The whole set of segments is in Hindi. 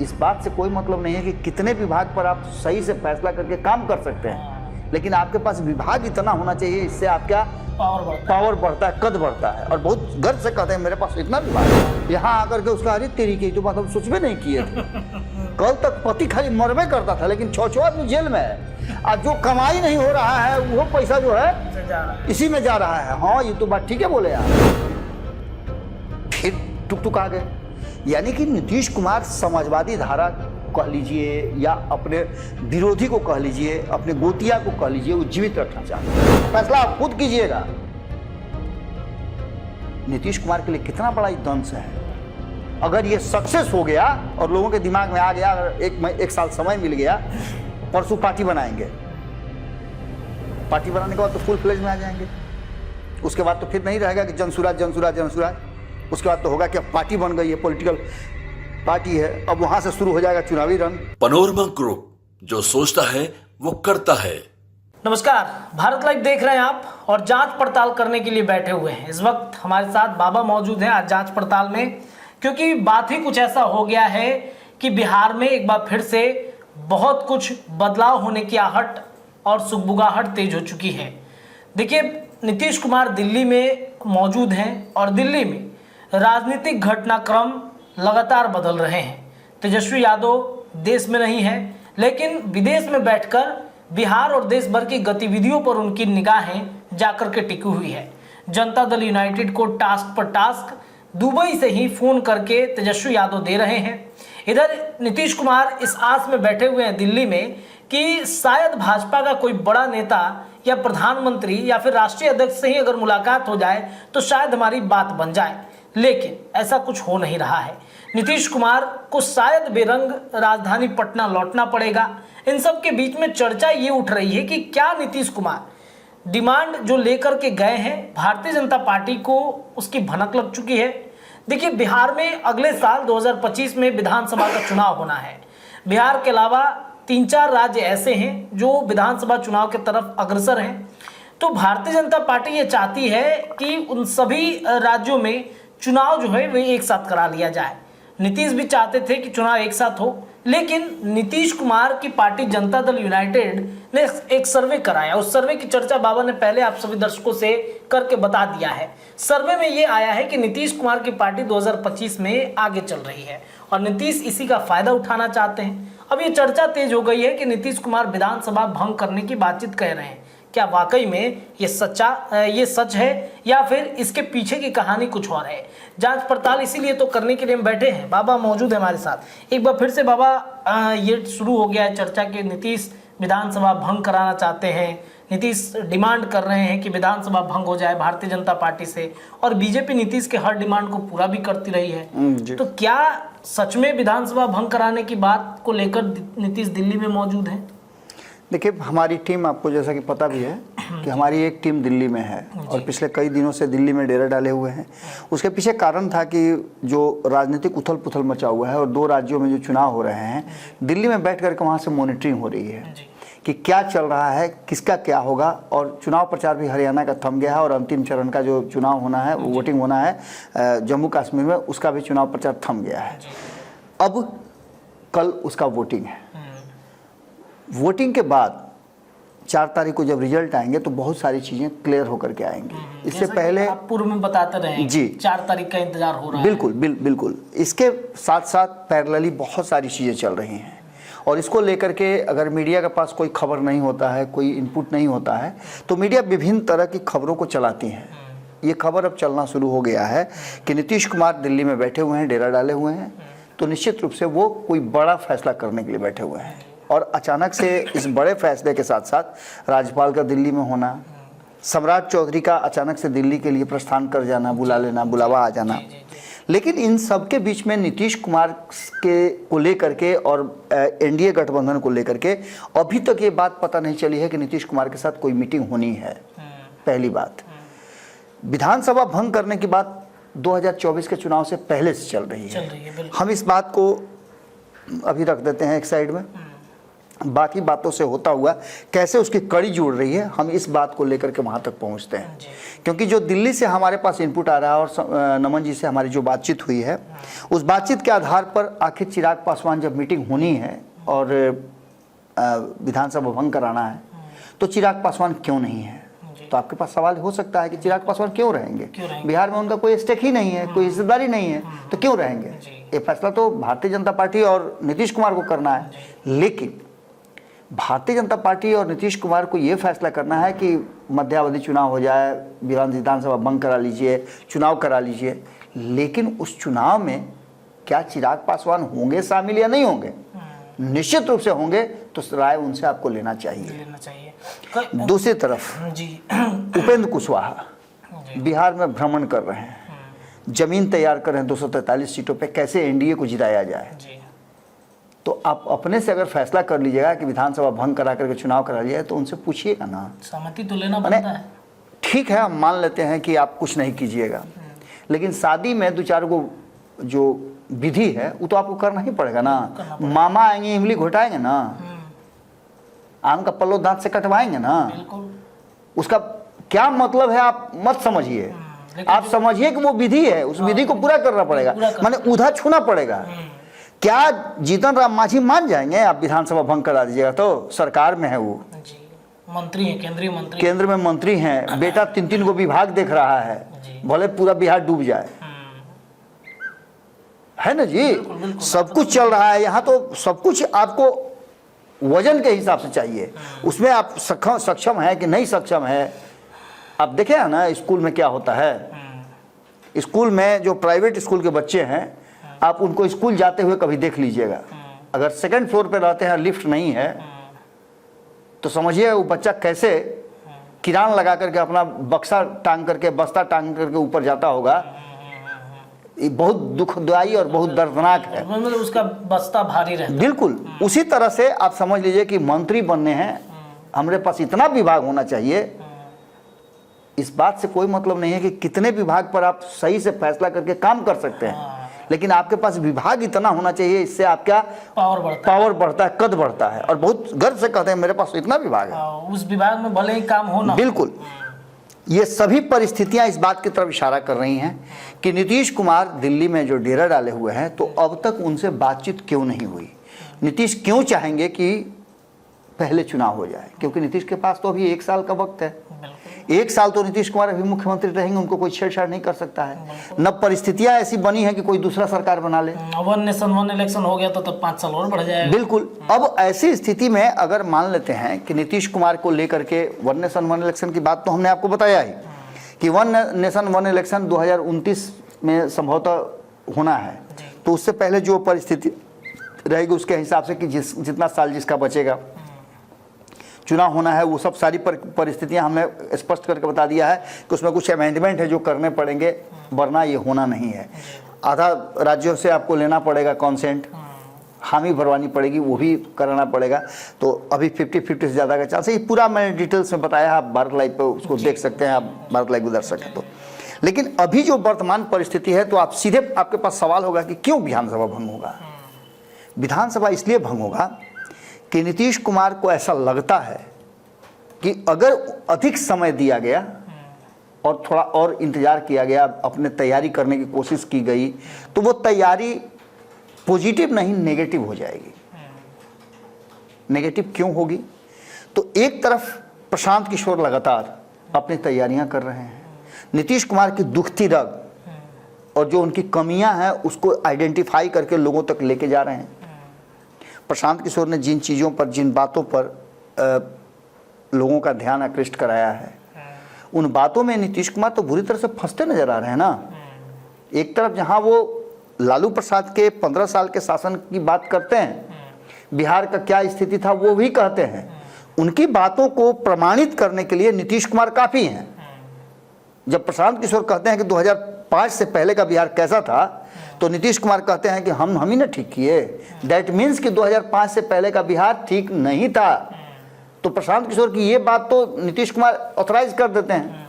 इस बात से कोई मतलब नहीं है कि कितने विभाग पर आप सही से फैसला करके काम कर सकते हैं, लेकिन आपके पास विभाग इतना होना चाहिए, इससे आपका पावर बढ़ता है, कद बढ़ता है। और बहुत गर्व से कहते हैं मेरे पास इतना विभाग है। यहाँ आकर के उसका अरे तेरी की तो बात हम सोच भी नहीं किए थे। कल तक पति खाली मरबे करता था, लेकिन 6 आदमी जेल में है। आज जो कमाई नहीं हो रहा है वो पैसा जो है इसी में जा रहा है। हाँ, ये तो बात ठीक है बोले आप। फिर टुक आ गए। यानी कि नीतीश कुमार समाजवादी धारा कह लीजिए या अपने विरोधी को कह लीजिए, अपने गोतिया को कह लीजिए, वो जीवित रखना चाहते हैं। फैसला आप खुद कीजिएगा। नीतीश कुमार के लिए कितना बड़ा दंश है। अगर ये सक्सेस हो गया और लोगों के दिमाग में आ गया, अगर एक साल समय मिल गया, परसों पार्टी बनाएंगे। पार्टी बनाने के बाद तो फुल फ्लेज में आ जाएंगे। उसके बाद तो फिर नहीं रहेगा कि जनसुराज जनसुराज जनसुराज। उसके बाद तो होगा कि अब पार्टी बन गई है, पॉलिटिकल पार्टी है, अब वहां से शुरू हो जाएगा चुनावी रन। पनोरमा ग्रुप, जो सोचता है वो करता है। नमस्कार, भारत लाइव देख रहे हैं आप और जांच पड़ताल करने के लिए बैठे हुए हैं। इस वक्त हमारे साथ बाबा मौजूद हैं आज जांच पड़ताल में, क्योंकि बात ही कुछ ऐसा हो गया है कि बिहार में एक बार फिर से बहुत कुछ बदलाव होने की आहट और सुगबुगाहट तेज हो चुकी है। देखिए, नीतीश कुमार दिल्ली में मौजूद हैं और दिल्ली में राजनीतिक घटनाक्रम लगातार बदल रहे हैं। तेजस्वी यादव देश में नहीं है, लेकिन विदेश में बैठकर बिहार और देश भर की गतिविधियों पर उनकी निगाहें जाकर के टिकी हुई है। जनता दल यूनाइटेड को टास्क पर टास्क दुबई से ही फोन करके तेजस्वी यादव दे रहे हैं। इधर नीतीश कुमार इस आस में बैठे हुए हैं दिल्ली में कि शायद भाजपा का कोई बड़ा नेता या प्रधानमंत्री या फिर राष्ट्रीय अध्यक्ष से ही अगर मुलाकात हो जाए तो शायद हमारी बात बन जाए, लेकिन ऐसा कुछ हो नहीं रहा है। नीतीश कुमार को शायद बेरंग राजधानी पटना लौटना पड़ेगा। इन सब के बीच में चर्चा ये उठ रही है कि क्या नीतीश कुमार डिमांड जो लेकर के गए हैं भारतीय जनता पार्टी को, उसकी भनक लग चुकी है। देखिए, बिहार में अगले साल 2025 में विधानसभा का चुनाव होना है। बिहार के अलावा 3-4 राज्य ऐसे हैं जो विधानसभा चुनाव की तरफ अग्रसर हैं। तो भारतीय जनता पार्टी ये चाहती है कि उन सभी राज्यों में चुनाव जो है वे एक साथ करा लिया जाए। नीतीश भी चाहते थे कि चुनाव एक साथ हो, लेकिन नीतीश कुमार की पार्टी जनता दल यूनाइटेड ने एक सर्वे कराया। उस सर्वे की चर्चा बाबा ने पहले आप सभी दर्शकों से करके बता दिया है। सर्वे में ये आया है कि नीतीश कुमार की पार्टी 2025 में आगे चल रही है और नीतीश इसी का फायदा उठाना चाहते हैं। अब ये चर्चा तेज हो गई है कि नीतीश कुमार विधानसभा भंग करने की बातचीत कह रहे हैं। क्या वाकई में ये सच है या फिर इसके पीछे की कहानी कुछ और है? जांच पड़ताल इसीलिए तो करने के लिए हम बैठे हैं। बाबा मौजूद है हमारे साथ। एक बार फिर से बाबा, ये शुरू हो गया है चर्चा कि नीतीश विधानसभा भंग कराना चाहते हैं। नीतीश डिमांड कर रहे हैं कि विधानसभा भंग हो जाए भारतीय जनता पार्टी से, और बीजेपी नीतीश के हर डिमांड को पूरा भी करती रही है। तो क्या सच में विधानसभा भंग कराने की बात को लेकर नीतीश दिल्ली में मौजूद है? देखिए, हमारी टीम, आपको जैसा कि पता भी है कि हमारी एक टीम दिल्ली में है और पिछले कई दिनों से दिल्ली में डेरा डाले हुए हैं। उसके पीछे कारण था कि जो राजनीतिक उथल पुथल मचा हुआ है और 2 राज्यों में जो चुनाव हो रहे हैं, दिल्ली में बैठ करके वहाँ से मॉनिटरिंग हो रही है कि क्या चल रहा है, किसका क्या होगा। और चुनाव प्रचार भी हरियाणा का थम गया है और अंतिम चरण का जो चुनाव होना है, वोटिंग होना है जम्मू कश्मीर में, उसका भी चुनाव प्रचार थम गया है। अब कल उसका वोटिंग है। वोटिंग के बाद 4 तारीख को जब रिजल्ट आएंगे तो बहुत सारी चीजें क्लियर होकर के आएंगी। इससे पहले आप पूर्व में बताते रहे जी 4 तारीख का इंतजार हो रहा है। बिल्कुल। इसके साथ साथ पैरेलली बहुत सारी चीजें चल रही हैं और इसको लेकर के अगर मीडिया के पास कोई खबर नहीं होता है, कोई इनपुट नहीं होता है, तो मीडिया विभिन्न तरह की खबरों को चलाती है। ये खबर अब चलना शुरू हो गया है कि नीतीश कुमार दिल्ली में बैठे हुए हैं, डेरा डाले हुए हैं, तो निश्चित रूप से वो कोई बड़ा फैसला करने के लिए बैठे हुए हैं। और अचानक से इस बड़े फैसले के साथ साथ राज्यपाल का दिल्ली में होना, सम्राट चौधरी का अचानक से दिल्ली के लिए प्रस्थान कर जाना, बुला लेना, बुलावा आ जाना, लेकिन इन सब के बीच में नीतीश कुमार के को लेकर के और एनडीए गठबंधन को लेकर के अभी तक ये बात पता नहीं चली है कि नीतीश कुमार के साथ कोई मीटिंग होनी है। पहली बात, विधानसभा भंग करने की बात 2024 के चुनाव से पहले से चल रही है। हम इस बात को अभी रख देते हैं एक साइड में। बाकी बातों से होता हुआ कैसे उसकी कड़ी जुड़ रही है, हम इस बात को लेकर के वहाँ तक पहुँचते हैं। क्योंकि जो दिल्ली से हमारे पास इनपुट आ रहा है और नमन जी से हमारी जो बातचीत हुई है, उस बातचीत के आधार पर आखिर चिराग पासवान जब मीटिंग होनी है और विधानसभा भंग कराना है तो चिराग पासवान क्यों नहीं है। तो आपके पास सवाल हो सकता है कि चिराग पासवान क्यों रहेंगे, बिहार में उनका कोई स्टेक ही नहीं है, कोई हिस्सेदारी नहीं है, तो क्यों रहेंगे। ये फैसला तो भारतीय जनता पार्टी और नीतीश कुमार को करना है। लेकिन भारतीय जनता पार्टी और नीतीश कुमार को ये फैसला करना है कि मध्यावधि चुनाव हो जाए, विधानसभा भंग करा लीजिए, चुनाव करा लीजिए, लेकिन उस चुनाव में क्या चिराग पासवान होंगे शामिल या नहीं होंगे। निश्चित रूप से होंगे, तो राय उनसे आपको लेना चाहिए। दूसरी तरफ जी उपेंद्र कुशवाहा बिहार में भ्रमण कर रहे हैं, जमीन तैयार कर रहे हैं 243 सीटों पे कैसे एनडीए को जिताया जाए। तो आप अपने से अगर फैसला कर लीजिएगा कि विधानसभा भंग करा करके चुनाव करा लिया है, तो उनसे पूछिएगा ना, सहमति तो लेना पड़ता है। ठीक है, हम मान लेते हैं कि आप कुछ नहीं कीजिएगा, लेकिन शादी में 2-4 को जो विधि है वो तो आपको करना ही पड़ेगा ना। मामा आएंगे इमली घोटाएंगे ना, आम का पल्लो दांत से कटवाएंगे ना, उसका क्या मतलब है आप मत समझिए। आप समझिए कि वो विधि है, उस विधि को पूरा करना पड़ेगा, माने उधा छूना पड़ेगा। क्या जीतन राम मांझी मान जाएंगे आप विधानसभा भंग करा दीजिएगा तो? सरकार में है वो, मंत्री है, केंद्रीय मंत्री, केंद्र में मंत्री हैं, बेटा 3-3 को विभाग देख रहा है, भले पूरा बिहार डूब जाए, है ना जी। बिल्कुल, सब कुछ चल रहा है यहाँ, तो सब कुछ आपको वजन के हिसाब से चाहिए, उसमें आप सक्षम है कि नहीं सक्षम है। आप देखें ना स्कूल में क्या होता है, स्कूल में जो प्राइवेट स्कूल के बच्चे हैं, आप उनको स्कूल जाते हुए कभी देख लीजिएगा, अगर 2nd फ्लोर पे रहते हैं, लिफ्ट नहीं है, तो समझिए वो बच्चा कैसे किरान लगा करके अपना बक्सा टांग करके, बस्ता टांग करके ऊपर जाता होगा। ये बहुत दुखदाई और बहुत दर्दनाक है, मतलब उसका बस्ता भारी रहता है। बिल्कुल उसी तरह से आप समझ लीजिए कि मंत्री बनने हैं, हमारे पास इतना विभाग होना चाहिए। इस बात से कोई मतलब नहीं है कि कितने विभाग पर आप सही से फैसला करके काम कर सकते हैं, लेकिन आपके पास विभाग इतना होना चाहिए, इससे आपका पावर बढ़ता है, कद बढ़ता है, और बहुत गर्व से कहते हैं मेरे पास इतना विभाग है। उस विभाग में भले ही काम हो ना। बिल्कुल, ये सभी परिस्थितियां इस बात की तरफ इशारा कर रही हैं कि नीतीश कुमार दिल्ली में जो डेरा डाले हुए हैं, तो अब तक उनसे बातचीत क्यों नहीं हुई। नीतीश क्यों चाहेंगे कि पहले चुनाव हो जाए, क्योंकि नीतीश के पास तो अभी 1 साल का वक्त है। 1 साल तो नीतीश कुमार अभी मुख्यमंत्री रहेंगे, उनको कोई छेड़छाड़ नहीं कर सकता है। न परिस्थितियां ऐसी बनी है कि कोई दूसरा सरकार बना ले। 1 नेशन 1 इलेक्शन हो गया तो तब 5 साल और बढ़ जाएगा। बिल्कुल, अब ऐसी स्थिति में अगर मान लेते हैं कि नीतीश कुमार को लेकर के 1 नेशन 1 इलेक्शन की बात तो हमने आपको बताया ही कि 1 नेशन 1 इलेक्शन 2029 में संभवतः होना है, तो उससे पहले जो परिस्थिति रहेगी उसके हिसाब से कि जितना साल जिसका बचेगा चुनाव होना है, वो सब सारी परिस्थितियां हमने स्पष्ट करके बता दिया है कि उसमें कुछ अमेंडमेंट है जो करने पड़ेंगे, वरना ये होना नहीं है। आधा राज्यों से आपको लेना पड़ेगा कॉन्सेंट, हामी भरवानी पड़ेगी, वो भी कराना पड़ेगा। तो अभी 50-50 से ज़्यादा का चांस है। ये पूरा मैंने डिटेल्स में बताया है, आप भारत लाइव पे उसको देख सकते हैं, आप भारत लाइव गुजर सकें तो। लेकिन अभी जो वर्तमान परिस्थिति है, तो आप सीधे आपके पास सवाल होगा कि क्यों विधानसभा भंग होगा। विधानसभा इसलिए भंग होगा कि नीतीश कुमार को ऐसा लगता है कि अगर अधिक समय दिया गया और थोड़ा और इंतजार किया गया, अपने तैयारी करने की कोशिश की गई, तो वो तैयारी पॉजिटिव नहीं नेगेटिव हो जाएगी। नेगेटिव क्यों होगी? तो एक तरफ प्रशांत किशोर लगातार अपनी तैयारियां कर रहे हैं, नीतीश कुमार की दुखती रग और जो उनकी कमियां हैं उसको आइडेंटिफाई करके लोगों तक लेके जा रहे हैं। प्रशांत किशोर ने जिन चीज़ों पर, जिन बातों पर लोगों का ध्यान आकृष्ट कराया है, उन बातों में नीतीश कुमार तो बुरी तरह से फंसते नजर आ रहे हैं ना। एक तरफ जहां वो लालू प्रसाद के 15 साल के शासन की बात करते हैं, बिहार का क्या स्थिति था वो भी कहते हैं, उनकी बातों को प्रमाणित करने के लिए नीतीश कुमार काफ़ी हैं। जब प्रशांत किशोर कहते हैं कि 2005 से पहले का बिहार कैसा था, तो नीतीश कुमार कहते हैं कि हम ही ने ठीक किए। दैट मीन्स कि 2005 से पहले का बिहार ठीक नहीं था। तो प्रशांत किशोर की ये बात तो नीतीश कुमार ऑथराइज कर देते हैं।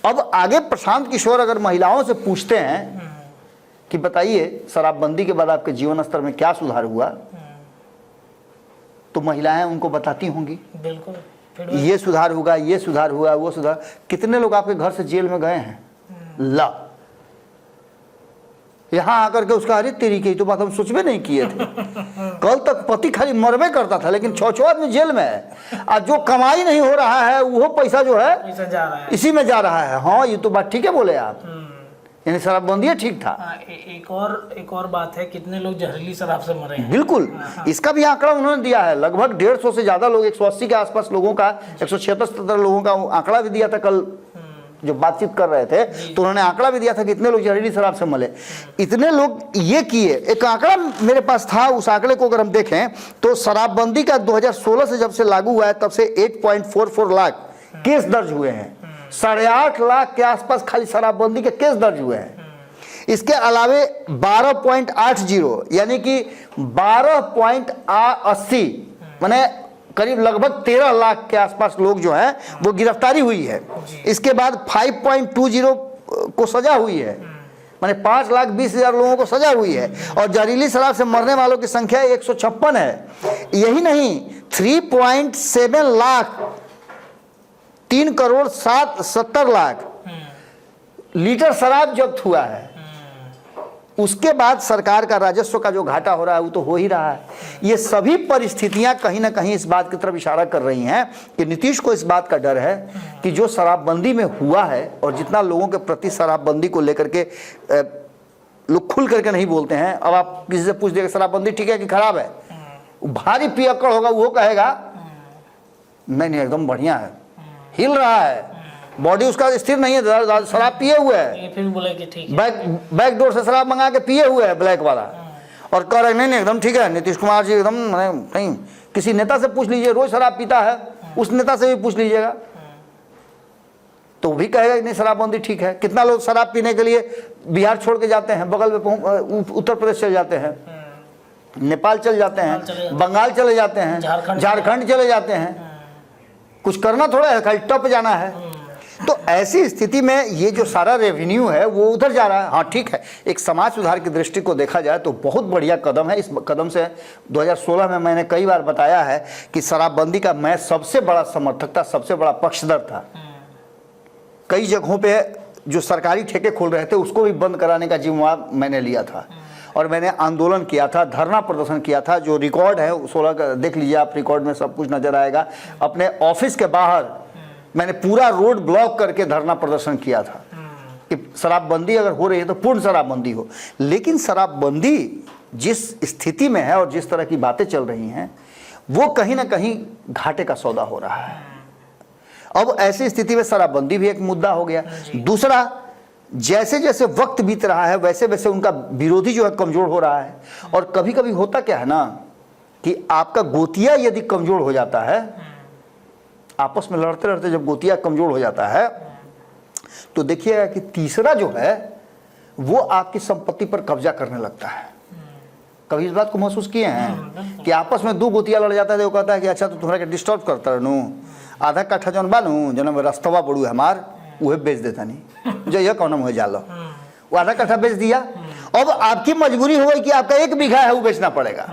अब आगे प्रशांत किशोर अगर महिलाओं से पूछते हैं कि बताइए शराबबंदी के बाद आपके जीवन स्तर में क्या सुधार हुआ, तो महिलाएं उनको बताती होंगी बिल्कुल। फिर ये सुधार होगा, ये सुधार हुआ, वो सुधार। कितने लोग आपके घर से जेल में गए हैं? ला, यहां आकर के उसका अरे तेरी की तो बात हम सोच भी नहीं किए थे। कल तक पति खाली मरबे करता था, लेकिन 6 आदमी जेल में है। आज जो कमाई नहीं हो रहा है वो पैसा जो है पैसा जा रहा है, इसी में जा रहा है। हाँ, ये तो बात ठीक है बोले आप, यानी शराबबंदी ठीक था। एक और बात है, कितने लोग जहरीली शराब से मरे हैं। बिल्कुल, इसका भी आंकड़ा उन्होंने दिया है। लगभग 150 से ज्यादा लोग, 180 के आसपास लोगों का, 176 लोगों का आंकड़ा भी दिया था कल जो बातचीत कर रहे थे। तो उन्होंने आंकड़ा भी दिया था कितने लोग जहरीली शराब से मरे। इतने लोग ये किए। एक आंकड़ा मेरे पास था, उस आंकड़े को अगर हम देखें तो शराबबंदी का 2016 से जब से लागू हुआ है तब से 8.44 लाख केस दर्ज हुए हैं। 8.5 लाख के आसपास खाली शराबबंदी के केस दर्ज हुए हैं। इसके अलावे 12.80 यानी कि 12.80 माने करीब लगभग 13 लाख के आसपास लोग जो हैं वो गिरफ्तारी हुई है। इसके बाद 5.20 को सजा हुई है, माने 5,20,000 लोगों को सजा हुई है। और जहरीली शराब से मरने वालों की संख्या 156 है। यही नहीं, 3.7 लाख 3,70,00,000 लीटर शराब जब्त हुआ है। उसके बाद सरकार का राजस्व का जो घाटा हो रहा है वो तो हो ही रहा है। ये सभी परिस्थितियां कहीं ना कहीं इस बात की तरफ इशारा कर रही हैं कि नीतीश को इस बात का डर है कि जो शराबबंदी में हुआ है और जितना लोगों के प्रति शराबबंदी को लेकर के लोग खुल करके नहीं बोलते हैं। अब आप किसी से पूछ देगा शराबबंदी ठीक है कि खराब है, भारी पियक्कड़ होगा वो कहेगा नहीं एकदम बढ़िया है, हिल रहा है, बॉडी उसका स्थिर नहीं है, शराब पिए हुए है, फिर बोले कि ठीक है, बैक डोर से शराब मंगा के पिए हुए है ब्लैक वाला, और कह रहे नहीं एकदम ठीक है। नीतीश कुमार जी एकदम नहीं, किसी नेता से पूछ लीजिए रोज शराब पीता है, उस नेता से भी पूछ लीजिएगा तो भी कहेगा नहीं शराबबंदी ठीक है। कितना लोग शराब पीने के लिए बिहार छोड़ के जाते हैं, बगल में उत्तर प्रदेश चले जाते हैं, नेपाल चले जाते हैं, बंगाल चले जाते हैं, झारखंड चले जाते हैं। कुछ करना थोड़ा है, खाली टप जाना है। तो ऐसी स्थिति में ये जो सारा रेवेन्यू है वो उधर जा रहा है। हाँ ठीक है, एक समाज सुधार की दृष्टि को देखा जाए तो बहुत बढ़िया कदम है। इस कदम से 2016 में मैंने कई बार बताया है कि शराबबंदी का मैं सबसे बड़ा समर्थक था, सबसे बड़ा पक्षधर था। कई जगहों पे जो सरकारी ठेके खोल रहे थे उसको भी बंद कराने का जिम्मेवार मैंने लिया था और मैंने आंदोलन किया था, धरना प्रदर्शन किया था। जो रिकॉर्ड है 16 का देख लीजिए आप, रिकॉर्ड में सब कुछ नजर आएगा। अपने ऑफिस के बाहर मैंने पूरा रोड ब्लॉक करके धरना प्रदर्शन किया था कि शराबबंदी अगर हो रही है तो पूर्ण शराबबंदी हो। लेकिन शराबबंदी जिस स्थिति में है और जिस तरह की बातें चल रही हैं वो कहीं ना कहीं घाटे का सौदा हो रहा है। अब ऐसी स्थिति में शराबबंदी भी एक मुद्दा हो गया। दूसरा, जैसे जैसे वक्त बीत रहा है वैसे वैसे उनका विरोधी जो है कमजोर हो रहा है। और कभी कभी होता क्या है ना कि आपका गोतिया यदि कमजोर हो जाता है, आपस में लड़ते लड़ते जब गोतिया कमजोर हो जाता है तो देखिएगा कि तीसरा जो है वो आपकी संपत्ति पर कब्जा करने लगता है। कभी इस बात को महसूस किए हैं कि आपस में दो गोतिया लड़ जाता है तो वो कहता है कि अच्छा तो तुम्हारा के डिस्टर्ब करता रहनू, आधा काठा जौन बानू जन रस्तवा बड़ू हमार वह बेच देता नहीं जो यह कौन हो जालो, वो आधा काठा बेच दिया। अब आपकी मजबूरी हो गई कि आपका 1 बीघा है वो बेचना पड़ेगा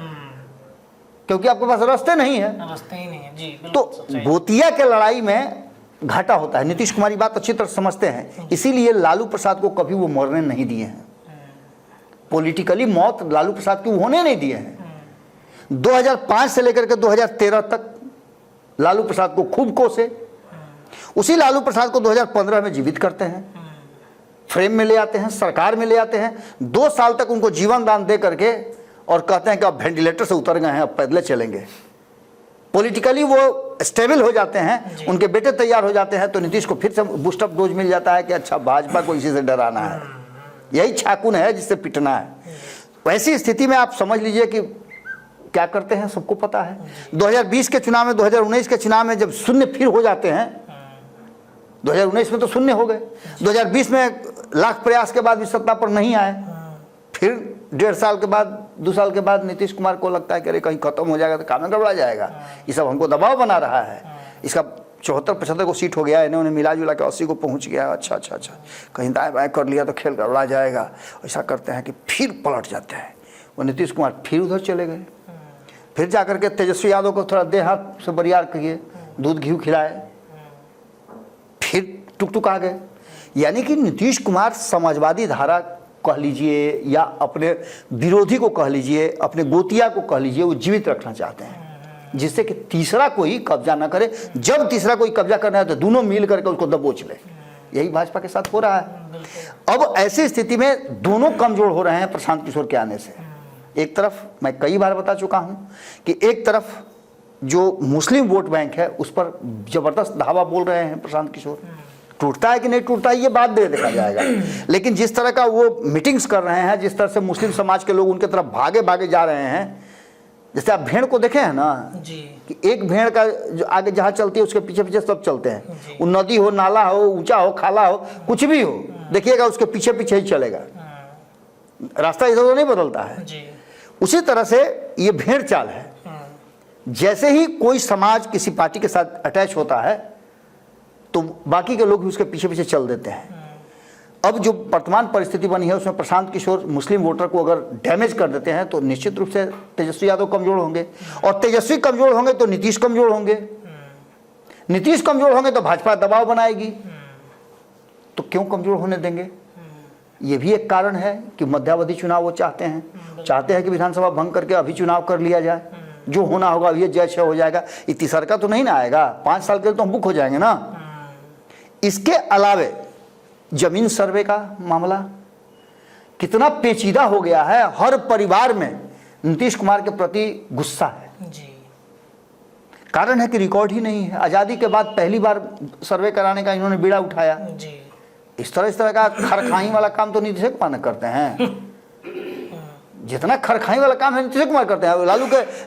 क्योंकि आपके पास रास्ते नहीं है, रास्ते ही नहीं है जी। तो गोतिया के लड़ाई में घाटा होता है। नीतीश कुमार बात अच्छी तरह समझते हैं, इसीलिए लालू प्रसाद को कभी वो मरने नहीं दिए हैं। पॉलिटिकली मौत लालू प्रसाद की होने नहीं दिए हैं। 2005 से लेकर के 2013 तक लालू प्रसाद को खूब कोसे, उसी लालू प्रसाद को 2015 में जीवित करते हैं, फ्रेम में ले आते हैं, सरकार में ले आते हैं। 2 साल तक उनको जीवन दान दे करके और कहते हैं कि अब वेंटिलेटर से उतर गए हैं, अब पैदल चलेंगे। पॉलिटिकली वो स्टेबल हो जाते हैं, उनके बेटे तैयार हो जाते हैं तो नीतीश को फिर से बूस्टअप डोज मिल जाता है कि अच्छा भाजपा को इसी से डराना है, यही छाकुन है जिससे पिटना है। वैसी स्थिति में आप समझ लीजिए कि क्या करते हैं सबको पता है। 2020 के चुनाव में, 2019 के चुनाव में जब शून्य फिर हो जाते हैं, 2019 में तो शून्य हो गए, 2020 में लाख प्रयास के बाद भी सत्ता पर नहीं आए, फिर 1.5 साल के बाद 2 साल के बाद नीतीश कुमार को लगता है कि अरे कहीं खत्म हो जाएगा तो काम गड़बड़ा जाएगा, ये सब हमको दबाव बना रहा है, इसका 74-75 को सीट हो गया, इन्होंने मिला जुला के 80 को पहुंच गया, अच्छा कहीं दाएं बाएं कर लिया तो खेल गड़बड़ा जाएगा। ऐसा करते हैं कि फिर पलट जाते हैं। वो नीतीश कुमार फिर उधर चले गए। फिर जाकर के तेजस्वी यादव को थोड़ा देह हाथ से बरियार किए, दूध घी खिलाए, फिर टुक आ गए। यानी कि नीतीश कुमार समाजवादी धारा कह लीजिए या अपने विरोधी को कह लीजिए, अपने गोतिया को कह लीजिए, वो जीवित रखना चाहते हैं, जिससे कि तीसरा कोई कब्जा ना करे। जब तीसरा कोई कब्जा करना है तो दोनों मिल करके उसको दबोच ले। यही भाजपा के साथ हो रहा है। अब ऐसी स्थिति में दोनों कमजोर हो रहे हैं प्रशांत किशोर के आने से। एक तरफ मैं कई बार बता चुका हूं कि एक तरफ जो मुस्लिम वोट बैंक है उस पर जबरदस्त धावा बोल रहे हैं प्रशांत किशोर। टूटता है कि नहीं टूटता है ये बात देखा जाएगा, लेकिन जिस तरह का वो मीटिंग्स कर रहे हैं, जिस तरह से मुस्लिम समाज के लोग उनके तरफ भागे भागे जा रहे हैं, जैसे आप भेड़ को देखे हैं ना जी, कि एक भेड़ का जो आगे जहाँ चलती है उसके पीछे पीछे सब चलते हैं। वो नदी हो, नाला हो, ऊंचा हो, खाला हो, कुछ भी हो, देखिएगा उसके पीछे पीछे ही चलेगा, रास्ता इधर उधर नहीं बदलता है जी। उसी तरह से ये भेड़ चाल है। जैसे ही कोई समाज किसी पार्टी के साथ अटैच होता है तो बाकी के लोग भी उसके पीछे पीछे चल देते हैं। अब जो वर्तमान परिस्थिति बनी है उसमें प्रशांत किशोर मुस्लिम वोटर को अगर डैमेज कर देते हैं तो निश्चित रूप से तेजस्वी यादव कमजोर होंगे, और तेजस्वी कमजोर होंगे तो नीतीश कमजोर होंगे, नीतीश कमजोर होंगे तो भाजपा दबाव बनाएगी। तो क्यों कमजोर होने देंगे? ये भी एक कारण है कि मध्यावधि चुनाव वो चाहते हैं कि विधानसभा भंग करके अभी चुनाव कर लिया जाए, जो होना होगा अभी जैसे हो जाएगा। ये तीसरा तो नहीं ना आएगा, 5 साल के लिए तो हम बुक हो जाएंगे ना। इसके अलावे जमीन सर्वे का मामला कितना पेचीदा हो गया है, हर परिवार में नीतीश कुमार के प्रति गुस्सा है जी। कारण है कि रिकॉर्ड ही नहीं है। आज़ादी के बाद पहली बार सर्वे कराने का इन्होंने बीड़ा उठाया। जी। इस तरह का खरखाई वाला काम तो नीतीश कुमार करते हैं। जितना खरखाई वाला काम है नीतीश कुमार करते हैं।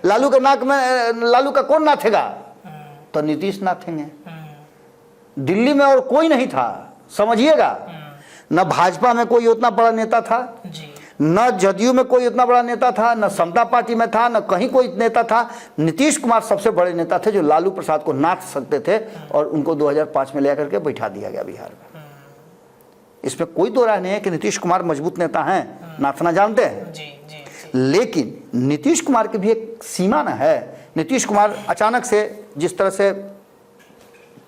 लालू के नाक में लालू का कौन नाथेगा? तो नीतीश नाथेंगे। दिल्ली में और कोई नहीं था, समझिएगा। न भाजपा में कोई उतना बड़ा नेता था जी, न जदयू में कोई उतना बड़ा नेता था, न समता पार्टी में था, न कहीं कोई नेता था। नीतीश कुमार सबसे बड़े नेता थे जो लालू प्रसाद को नाथ सकते थे, और उनको 2005 में ले करके बैठा दिया गया बिहार में। इसमें कोई दो राय नहीं है कि नीतीश कुमार मजबूत नेता हैं, नाथना जानते हैं। जी, जी, जी। लेकिन नीतीश कुमार की भी एक सीमा न है। नीतीश कुमार अचानक से जिस तरह से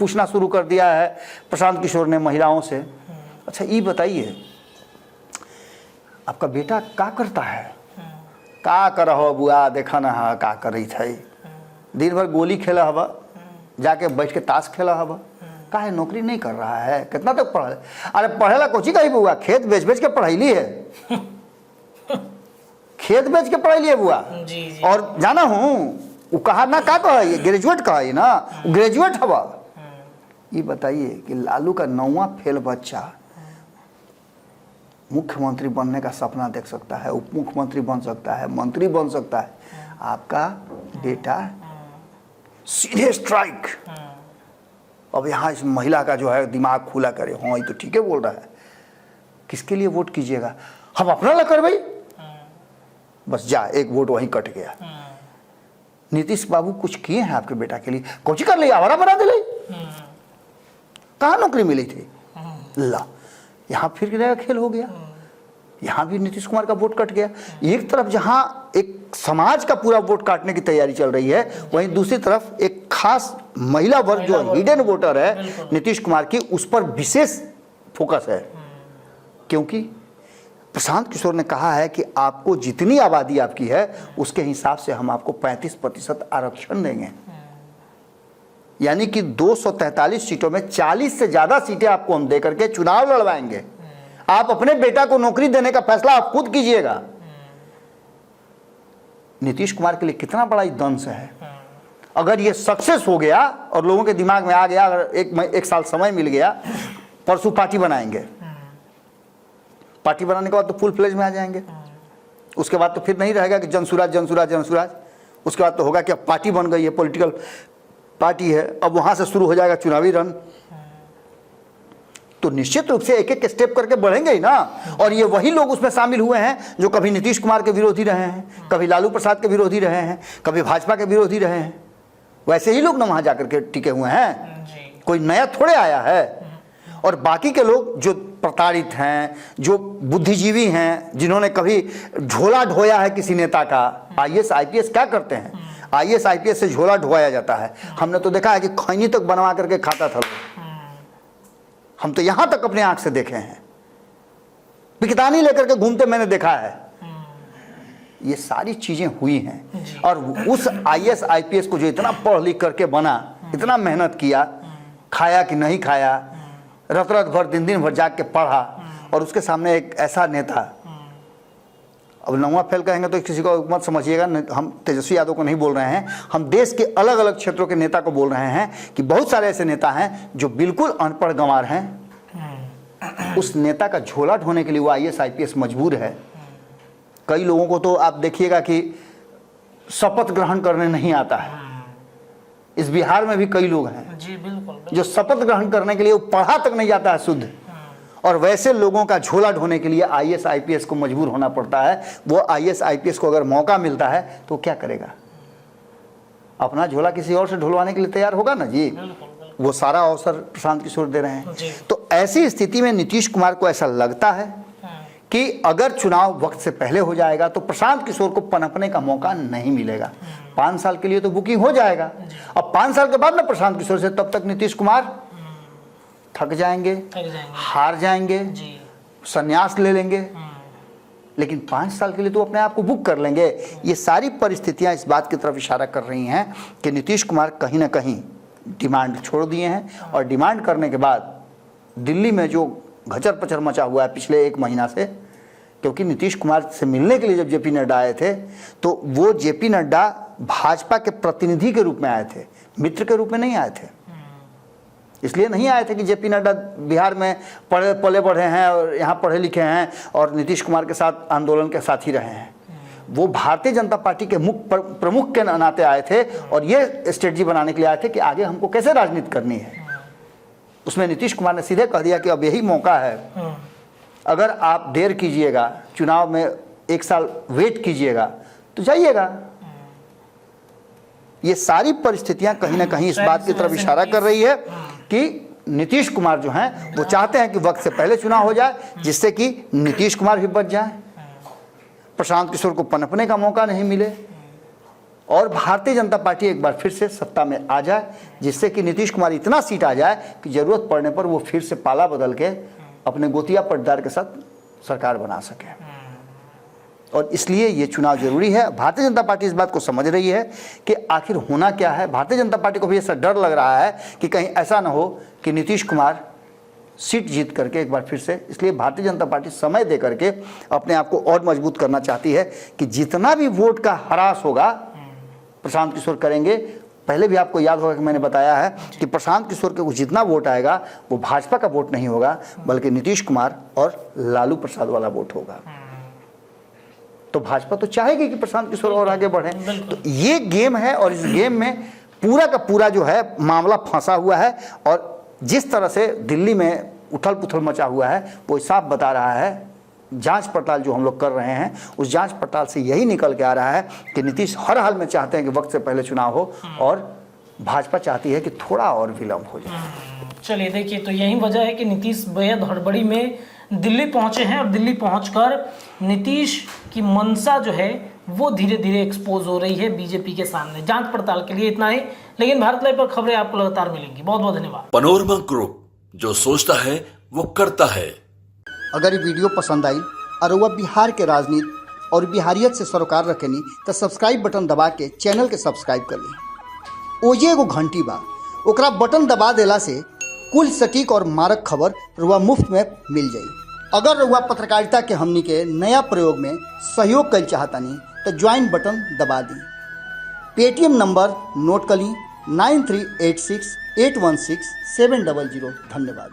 पूछना शुरू कर दिया है प्रशांत किशोर ने महिलाओं से, अच्छा ये बताइए आपका बेटा क्या करता है? का कर हो बुआ, देखा ना हा का कर रही थे, दिन भर गोली खेला हवा, जाके बैठ के ताश खेला हवा, का है नौकरी नहीं कर रहा है, कितना तक पढ़ा? अरे पढ़ेला कोची का ही बुआ, खेत बेच बेच के पढ़ाई है, खेत बेच के पढ़ाई है बुआ। जी, जी। और जाना हूँ वो कहा ना का कहा, ग्रेजुएट कहा है ना, ग्रेजुएट हवा। ये बताइए कि लालू का 9वां फेल बच्चा मुख्यमंत्री बनने का सपना देख सकता है, उप मुख्यमंत्री बन सकता है, मंत्री बन सकता है, आपका बेटा सीधे स्ट्राइक। अब यहाँ इस महिला का जो है दिमाग खुला करे, हाँ ये तो ठीक है बोल रहा है, किसके लिए वोट कीजिएगा? हम अपना ला कर भाई, बस जा एक वोट वहीं कट गया। नीतीश बाबू कुछ किए हैं आपके बेटा के लिए? कुछ कर लिया, आवारा बना दे, कहाँ नौकरी मिली थी? ला यहाँ फिर नया खेल हो गया, यहाँ भी नीतीश कुमार का वोट कट गया। एक तरफ जहाँ एक समाज का पूरा वोट काटने की तैयारी चल रही है, वहीं दूसरी तरफ एक खास महिला वर्ग जो हिडन वोटर है नीतीश कुमार की, उस पर विशेष फोकस है। क्योंकि प्रशांत किशोर ने कहा है कि आपको जितनी आबादी आपकी है उसके हिसाब से हम आपको 35% आरक्षण देंगे, यानी कि 243 सीटों में 40 से ज्यादा सीटें आपको हम दे करके चुनाव लड़वाएंगे। आप अपने बेटा को नौकरी देने का फैसला आप खुद कीजिएगा। नीतीश कुमार के लिए कितना बड़ा दंश है। अगर ये सक्सेस हो गया और लोगों के दिमाग में आ गया, अगर एक साल समय मिल गया, परसों पार्टी बनाएंगे, पार्टी बनाने के बाद तो फुल फ्लेज में आ जाएंगे। उसके बाद तो फिर नहीं रहेगा कि जनसुराज जनसुराज जनसुराज, उसके बाद तो होगा कि अब पार्टी बन गई है, पॉलिटिकल पार्टी है, अब वहां से शुरू हो जाएगा चुनावी रन। तो निश्चित रूप से एक एक स्टेप करके बढ़ेंगे ही ना। और ये वही लोग उसमें शामिल हुए हैं जो कभी नीतीश कुमार के विरोधी रहे हैं, कभी लालू प्रसाद के विरोधी रहे हैं, कभी भाजपा के विरोधी रहे हैं। वैसे ही लोग ना वहां जाकर के टिके हुए हैं, कोई नया थोड़े आया है। और बाकी के लोग जो प्रताड़ित हैं, जो बुद्धिजीवी हैं, जिन्होंने कभी झोला ढोया है किसी नेता का, IAS IPS क्या करते हैं? IAS IPS से झोला ढुआया जाता है। हमने तो देखा है कि खैनी तक बनवा करके खाता था लोग। हम तो यहाँ तक अपने आंख से देखे हैं, पिकतानी लेकर के घूमते मैंने देखा है। ये सारी चीजें हुई हैं। और उस IAS IPS को जो इतना पढ़ लिख करके बना, इतना मेहनत किया, खाया कि नहीं खाया, रात रात भर दिन भर जाग के पढ़ा, और उसके सामने एक ऐसा नेता, अब नौवां फेल कहेंगे तो किसी को मत समझिएगा, हम तेजस्वी यादव को नहीं बोल रहे हैं, हम देश के अलग अलग क्षेत्रों के नेता को बोल रहे हैं कि बहुत सारे ऐसे नेता हैं जो बिल्कुल अनपढ़ गंवार हैं। उस नेता का झोला ढोने के लिए वो IAS IPS मजबूर है। कई लोगों को तो आप देखिएगा कि शपथ ग्रहण करने नहीं आता है। इस बिहार में भी कई लोग हैं जी, बिल्कुल, जो शपथ ग्रहण करने के लिए वो पढ़ा तक नहीं जाता है शुद्ध, और वैसे लोगों का झोला ढोने के लिए IAS IPS को मजबूर होना पड़ता है। वो IAS IPS को अगर मौका मिलता है तो क्या करेगा? अपना झोला किसी और से ढुलवाने के लिए तैयार होगा ना जी। वो सारा अवसर प्रशांत किशोर दे रहे हैं। तो ऐसी स्थिति में नीतीश कुमार को ऐसा लगता है कि अगर चुनाव वक्त से पहले हो जाएगा तो प्रशांत किशोर को पनपने का मौका नहीं मिलेगा। 5 साल के लिए तो बुकिंग हो जाएगा, अब 5 साल के बाद ना प्रशांत किशोर से, तब तक नीतीश कुमार थक जाएंगे, हार जाएंगे, संन्यास ले लेंगे। लेकिन 5 साल के लिए तो अपने आप को बुक कर लेंगे। ये सारी परिस्थितियां इस बात की तरफ इशारा कर रही हैं कि नीतीश कुमार कहीं ना कहीं डिमांड छोड़ दिए हैं, और डिमांड करने के बाद दिल्ली में जो घचर पचर मचा हुआ है पिछले 1 महीना से, क्योंकि नीतीश कुमार से मिलने के लिए जब JP नड्डा आए थे तो वो JP नड्डा भाजपा के प्रतिनिधि के रूप में आए थे, मित्र के रूप में नहीं आए थे। इसलिए नहीं आए थे कि JP नड्डा बिहार में पले बढ़े हैं और यहाँ पढ़े लिखे हैं और नीतीश कुमार के साथ आंदोलन के साथ ही रहे हैं। वो भारतीय जनता पार्टी के प्रमुख के नाते आए थे और ये स्ट्रेटजी बनाने के लिए आए थे कि आगे हमको कैसे राजनीति करनी है। उसमें नीतीश कुमार ने सीधे कह दिया कि अब यही मौका है, अगर आप देर कीजिएगा, चुनाव में 1 साल वेट कीजिएगा तो जाइएगा। ये सारी परिस्थितियां कहीं ना कहीं इस बात की तरफ इशारा कर रही है कि नीतीश कुमार जो हैं वो चाहते हैं कि वक्त से पहले चुनाव हो जाए, जिससे कि नीतीश कुमार भी बच जाए, प्रशांत किशोर को पनपने का मौका नहीं मिले, और भारतीय जनता पार्टी एक बार फिर से सत्ता में आ जाए, जिससे कि नीतीश कुमार इतना सीट आ जाए कि जरूरत पड़ने पर वो फिर से पाला बदल के अपने गोतिया पटदार के साथ सरकार बना सके। और इसलिए ये चुनाव जरूरी है। भारतीय जनता पार्टी इस बात को समझ रही है कि आखिर होना क्या है। भारतीय जनता पार्टी को भी ऐसा डर लग रहा है कि कहीं ऐसा ना हो कि नीतीश कुमार सीट जीत करके एक बार फिर से, इसलिए भारतीय जनता पार्टी समय दे करके अपने आप को और मजबूत करना चाहती है कि जितना भी वोट का हरास होगा प्रशांत किशोर करेंगे। पहले भी आपको याद होगा कि मैंने बताया है कि प्रशांत किशोर के जितना वोट आएगा वो भाजपा का वोट नहीं होगा, बल्कि नीतीश कुमार और लालू प्रसाद वाला वोट होगा। तो भाजपा तो चाहेगी कि प्रशांत किशोर और आगे बढ़े। तो ये गेम है, और इस गेम में पूरा का पूरा जो है मामला फंसा हुआ है, और जिस तरह से दिल्ली में उथल पुथल मचा हुआ है वो साफ बता रहा है। जांच पड़ताल जो हम लोग कर रहे हैं उस जांच पड़ताल से यही निकल के आ रहा है कि नीतीश हर हाल में चाहते हैं कि वक्त से पहले चुनाव हो, और भाजपा चाहती है कि थोड़ा और विलंब हो जाए। चलिए देखिए, तो यही वजह है कि नीतीश बेहद हड़बड़ी में दिल्ली पहुंचे हैं, और दिल्ली पहुंचकर नीतीश की मंशा जो है वो धीरे धीरे एक्सपोज हो रही है बीजेपी के सामने। जांच पड़ताल के लिए इतना ही, लेकिन भारत लाइव पर खबरें आपको लगातार मिलेंगी। बहुत बहुत धन्यवाद। पनोरमा ग्रुप, जो सोचता है वो करता है। अगर ये वीडियो पसंद आई और वह बिहार के राजनीति और बिहारियत से सरोकार रखेनी तो सब्सक्राइब बटन दबा के चैनल के सब्सक्राइब कर ली। ओजे एगो घंटी बा, ओकरा बटन दबा देला से कुल सटीक और मारक खबर रुआ मुफ्त में मिल जाई। अगर रुआ पत्रकारिता के हमनी के नया प्रयोग में सहयोग कर चाहतानी तो ज्वाइन बटन दबा दी। पेटीएम नंबर नोट कर ली 9386816700। धन्यवाद।